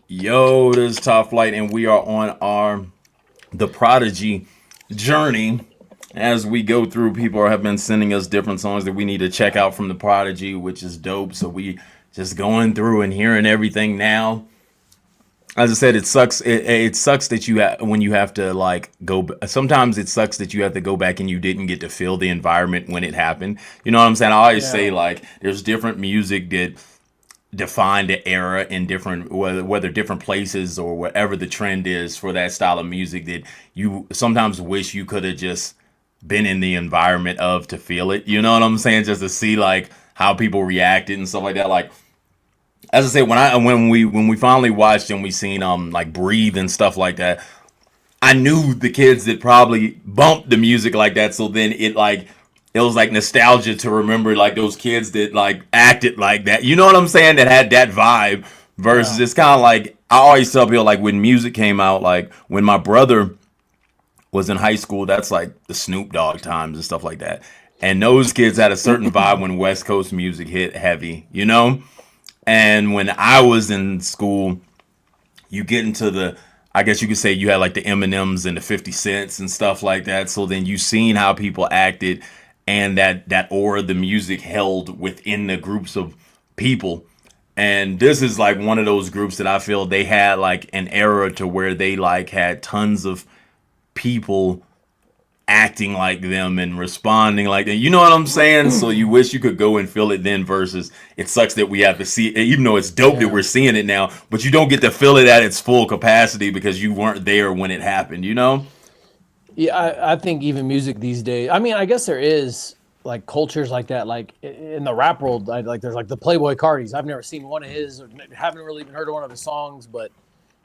Yo, this is Top Flight, and we are on our the Prodigy journey. As we go through, people have been sending us different songs that we need to check out from the Prodigy, which is dope. So we just going through and hearing everything now. As I said, it sucks. It sucks that when you have to like go. Sometimes it sucks that you have to go back and you didn't get to feel the environment when it happened. You know what I'm saying? I always say Yeah. like there's different music that define the era in different whether different places or whatever the trend is for that style of music that you sometimes wish you could have just been in the environment of to feel it. You know what I'm saying? Just to see like how people reacted and stuff like that. Like as I say, when we finally watched and we seen like Breathe and stuff like that, I knew the kids that probably bumped the music like that. So then it was like nostalgia to remember like those kids that like acted like that. You know what I'm saying? That had that vibe. Versus Yeah. it's kind of like I always tell people like when music came out, like when my brother was in high school, that's like the Snoop Dogg times and stuff like that. And those kids had a certain vibe when West Coast music hit heavy, you know? And when I was in school, you get into the I guess you could say you had like the Eminems and the 50 Cents and stuff like that. So then you seen how people acted and that aura the music held within the groups of people. And this is like one of those groups that I feel they had like an era to where they like had tons of people acting like them and responding like that. You know what I'm saying? So you wish you could go and feel it then versus it sucks that we have to see it, even though it's dope that Yeah. we're seeing it now, but you don't get to feel it at its full capacity because you weren't there when it happened, you know? Yeah, I think even music these days. I mean, I guess there is like cultures like that. Like in the rap world, like there's like the Playboy Cardis. I've never seen one of his, or haven't really even heard of one of his songs, but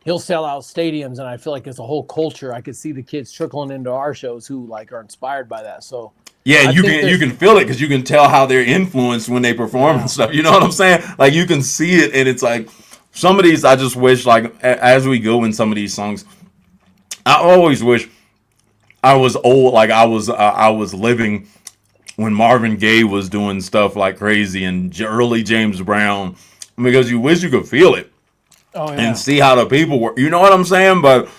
he'll sell out stadiums, and I feel like it's a whole culture. I could see the kids trickling into our shows who like are inspired by that. So Yeah, I and think you there's can feel it because you can tell how they're influenced when they perform and yeah, stuff. You know what I'm saying? Like you can see it, and it's like some of these. I just wish like as we go in some of these songs, I always wish I was old. Like I was living when Marvin Gaye was doing stuff like crazy and early James Brown because you wish you could feel it oh and yeah. see how the people were. You know what I'm saying? But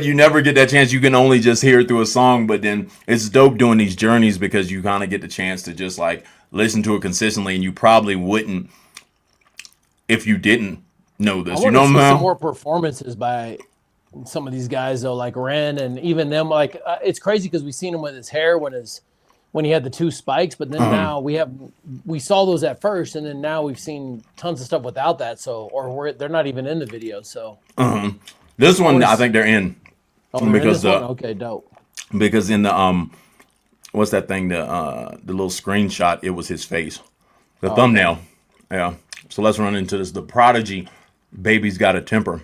you never get that chance. You can only just hear it through a song. But then it's dope doing these journeys because you kind of get the chance to just like listen to it consistently, and you probably wouldn't if you didn't know I this. You want to know what see some I'm saying? more performances by some of these guys though, like Ren and even them. Like it's crazy because we seen him with his hair when he had the two spikes, but then now we saw those at first, and then now we've seen tons of stuff without that. So they're not even in the video. So This I one want I to. think they're in Oh, they're in because this one. the Okay, dope. because in the what's that thing the little screenshot it was his face the Oh, okay. thumbnail. Yeah. So let's run into this. The Prodigy, Baby's Got a Temper.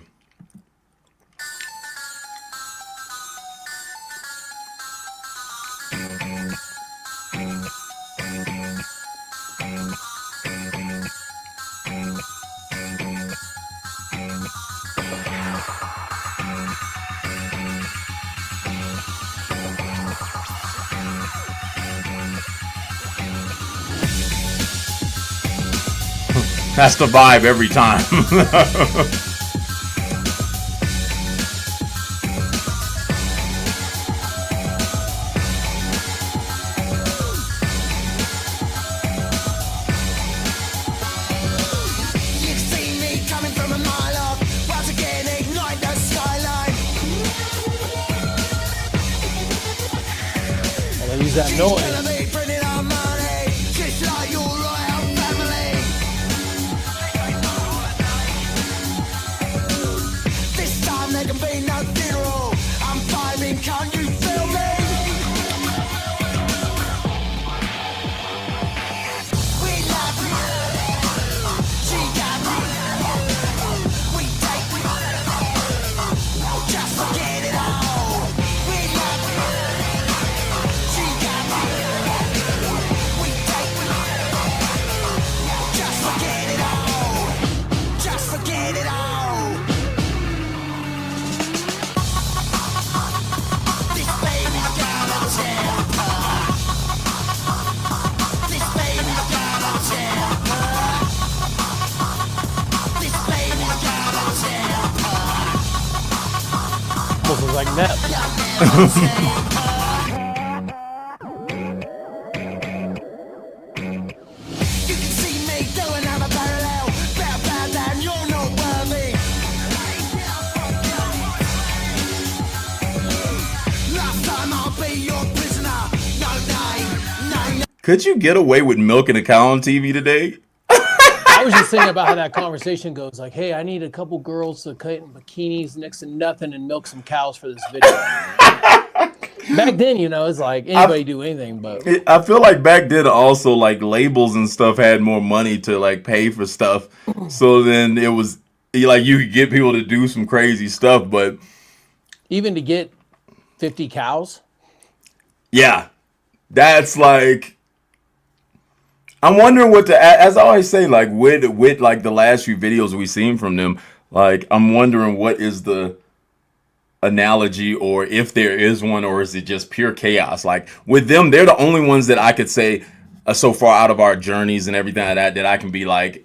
That's the vibe every time. You can see me coming from a mile off. Once again, ignite the skyline. And they use that She's telling noise. me printing our money, just like your royal family. This time there can be no funeral. I'm vibing, can't you feel me? We love you. She got me. We take me. Just forget it all. We love you. She got me. like Nep. You can see me doing another parallel. Bow down, you're not worthy. Last time I'll be your prisoner. No name. Could you get away with milking a cow on TV today? I was just thinking about how that conversation goes. Like, hey, I need a couple girls to cut in bikinis next to nothing and milk some cows for this video. Back then, you know, it's like anybody do anything. But I feel like back then also like labels and stuff had more money to like pay for stuff. So then it was like you could get people to do some crazy stuff. But even to get 50 cows. yeah, that's like, I'm wondering what as I always say, like with like the last few videos we've seen from them, like I'm wondering what is the analogy, or if there is one, or is it just pure chaos? Like with them, they're the only ones that I could say so far out of our journeys and everything like that I can be like,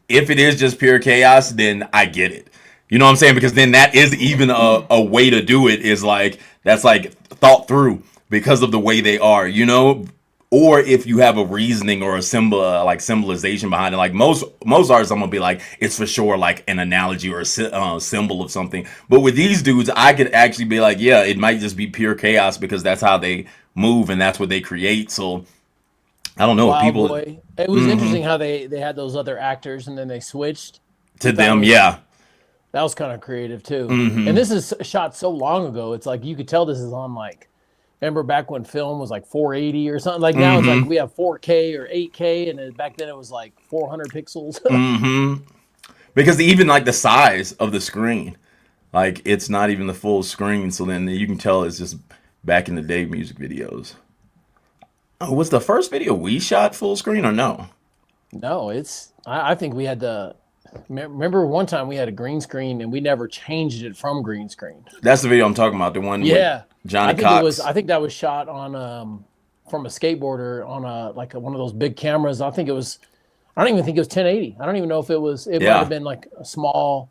if it is just pure chaos, then I get it. You know what I'm saying? Because then that is even a way to do it, is like that's like thought through because of the way they are, you know. Or if you have a reasoning or a symbol, like symbolization behind it, like most artists, I'm gonna be like, it's for sure like an analogy or a symbol of something. But with these dudes, I could actually be like, yeah, it might just be pure chaos because that's how they move and that's what they create. So I don't know. Wild People, Boy. It was interesting how they had those other actors and then they switched to them, yeah. That was kind of creative too. And this is shot so long ago. It's like you could tell this is on like. Remember back when film was like 480 or something? Like now it's like we have 4K or 8K, and then back then it was like 400 pixels. Because even like the size of the screen, like it's not even the full screen. So then you can tell it's just back in the day music videos. Oh, was the first video we shot full screen or no? No, it's. I think we had the. Remember one time we had a green screen and we never changed it from green screen. That's the video I'm talking about. The one with Johnny Cox. I think that was shot on from a skateboarder on one of those big cameras. I think it was. I don't even think it was 1080. I don't even know if it was. It might have been like a small.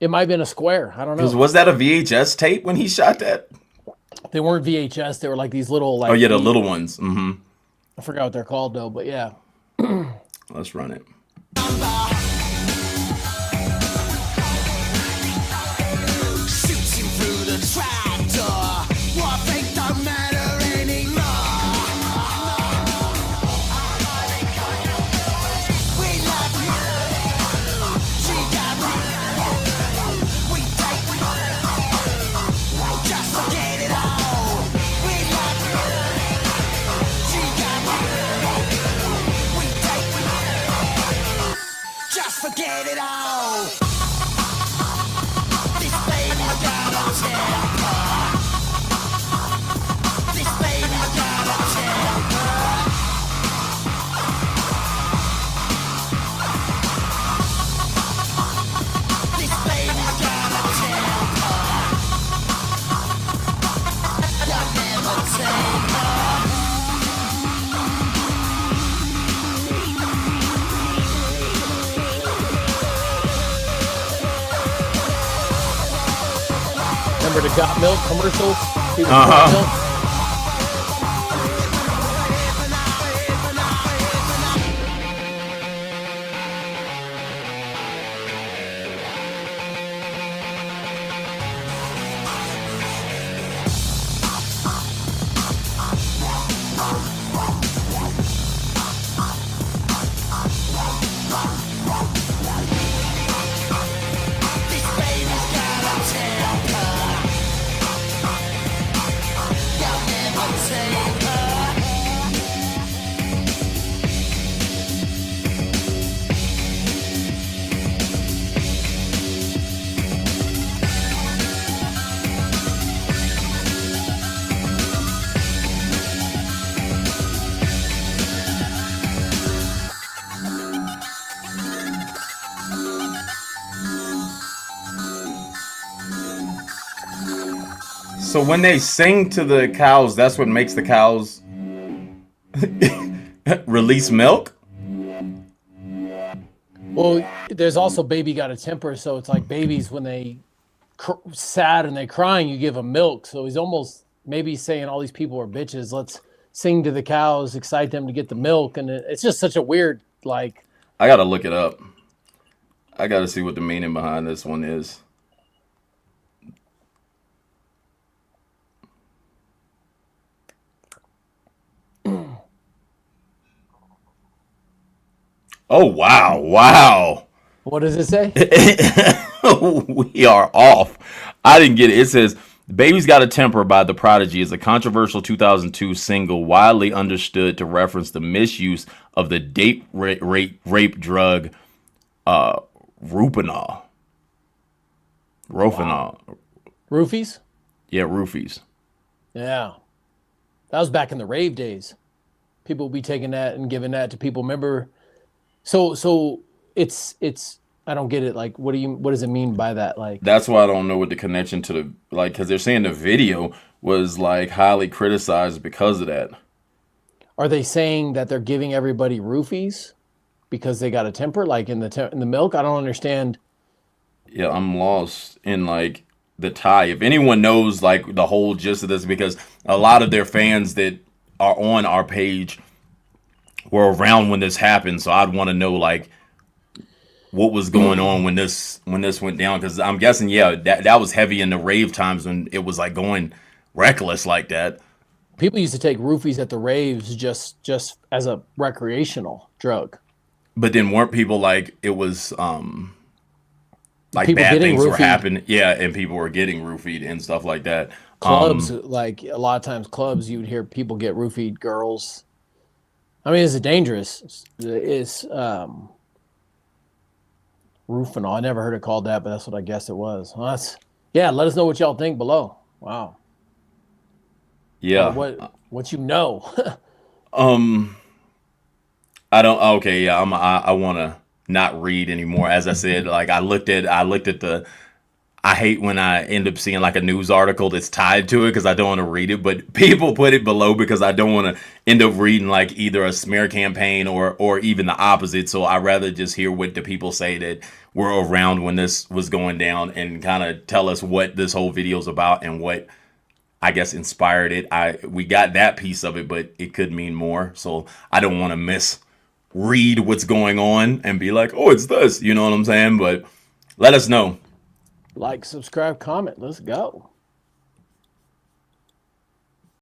It might have been a square. I don't know. Was that a VHS tape when he shot that? They weren't VHS. They were like these little like. Oh yeah, the little ones. I forgot what they're called though, but yeah. Let's run it. Shooting through the trapdoor. What they don't matter anymore. We love you. She got me. We take you. Just forget it all. We love you. She got me. We take you. Just forget it all. This baby got a temper. This baby got a temper. This baby got a temper. You'll never take her. Remember the Got Milk commercials? People got milk. This baby's got a temper. You'll never take her. So when they sing to the cows, that's what makes the cows release milk? Well, there's also Baby Got a Temper, so it's like babies when they sad and they're crying, you give them milk. So he's almost maybe saying all these people are bitches. Let's sing to the cows, excite them to get the milk. And it's just such a weird, like. I got to look it up. I got to see what the meaning behind this one is. Oh, wow. Wow. What does it say? We are off. I didn't get it. It says, Baby's Got a Temper by The Prodigy is a controversial 2002 single widely understood to reference the misuse of the date rape drug Rohypnol. Wow. Roofies? Yeah, roofies. Yeah. That was back in the rave days. People would be taking that and giving that to people. Remember? So it's I don't get it. Like, what does it mean by that? Like, that's why I don't know what the connection to the, like, because they're saying the video was like highly criticized because of that. Are they saying that they're giving everybody roofies because they got a temper, like in the milk? I don't understand. Yeah, I'm lost in like the tie. If anyone knows like the whole gist of this, because a lot of their fans that are on our page were around when this happened, so I'd want to know like what was going on when this went down, because I'm guessing that was heavy in the rave times when it was like going reckless like that. People used to take roofies at the raves just as a recreational drug. But then weren't people like, it was like people bad things roofied. were happening, and people were getting roofied and stuff like that. Clubs, like a lot of times clubs, you would hear people get roofied, girls. I mean, is it dangerous? It's Rohypnol. I never heard it called that, but that's what I guess it was. Well, let us know what y'all think below. Wow. Yeah. What you know? I don't. Okay, yeah. I want to not read anymore. As I said, like I looked at the. I hate when I end up seeing like a news article that's tied to it because I don't want to read it, but people put it below because I don't want to end up reading like either a smear campaign or even the opposite. So I'd rather just hear what the people say that were around when this was going down and kind of tell us what this whole video is about and what I guess inspired it. We got that piece of it, but it could mean more. So I don't want to misread what's going on and be like, oh, it's this, you know what I'm saying? But let us know. Like, subscribe, comment. Let's go.